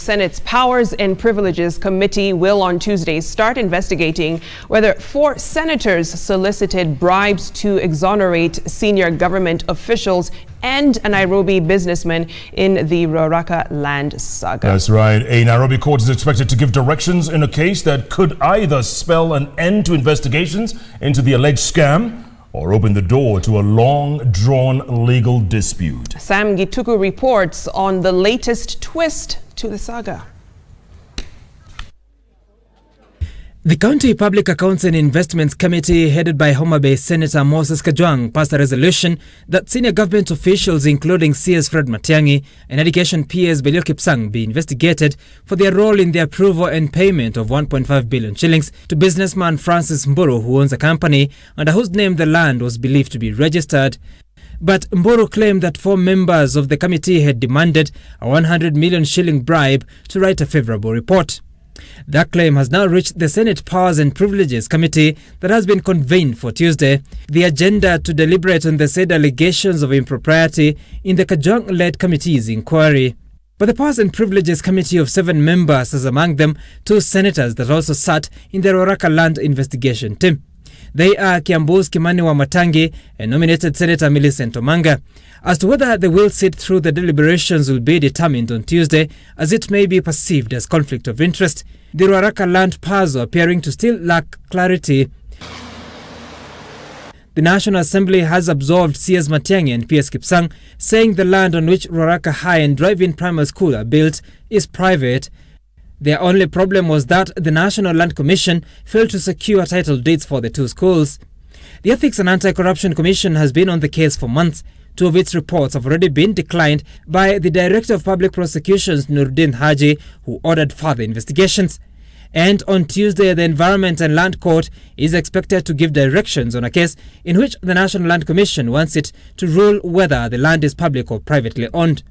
Senate's Powers and Privileges Committee will on Tuesday start investigating whether 4 senators solicited bribes to exonerate senior government officials and a Nairobi businessman in the Ruaraka land saga. That's right. A Nairobi court is expected to give directions in a case that could either spell an end to investigations into the alleged scam or open the door to a long-drawn legal dispute. Sam Gituku reports on the latest twist to the saga. The County Public Accounts and Investments Committee, headed by Homa Bay Senator Moses Kajwang, passed a resolution that senior government officials, including CS Fred Matiang'i and Education PS Belio Kipsang, be investigated for their role in the approval and payment of 1.5 billion shillings to businessman Francis Mburu, who owns a company under whose name the land was believed to be registered. But Mburu claimed that 4 members of the committee had demanded a 100 million shilling bribe to write a favorable report. That claim has now reached the Senate Powers and Privileges Committee that has been convened for Tuesday. The agenda to deliberate on the said allegations of impropriety in the Kajwang-led committee's inquiry. But the Powers and Privileges Committee of 7 members has among them 2 senators that also sat in the Ruaraka land investigation team. They are Kiambu's Kimani Wamatangi and nominated Senator Millicent Omanga. As to whether they will sit through the deliberations will be determined on Tuesday, as it may be perceived as conflict of interest. The Ruaraka land puzzle appearing to still lack clarity. The National Assembly has absolved CS Matiang'i and PS Kipsang, saying the land on which Ruaraka High and Drive-In Primary School are built is private. Their only problem was that the National Land Commission failed to secure title deeds for the 2 schools. The Ethics and Anti-Corruption Commission has been on the case for months. 2 of its reports have already been declined by the Director of Public Prosecutions, Nuruddin Haji, who ordered further investigations. And on Tuesday, the Environment and Land Court is expected to give directions on a case in which the National Land Commission wants it to rule whether the land is public or privately owned.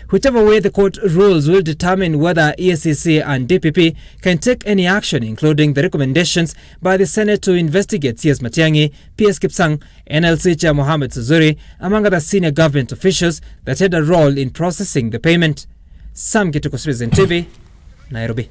Whichever way the court rules will determine whether EACC and DPP can take any action, including the recommendations by the Senate to investigate CS Matiang'i, PS Kipsang, NLC Chair Mohamed Suzuri, among other senior government officials that had a role in processing the payment. Sam Gituku, Citizen TV, Nairobi.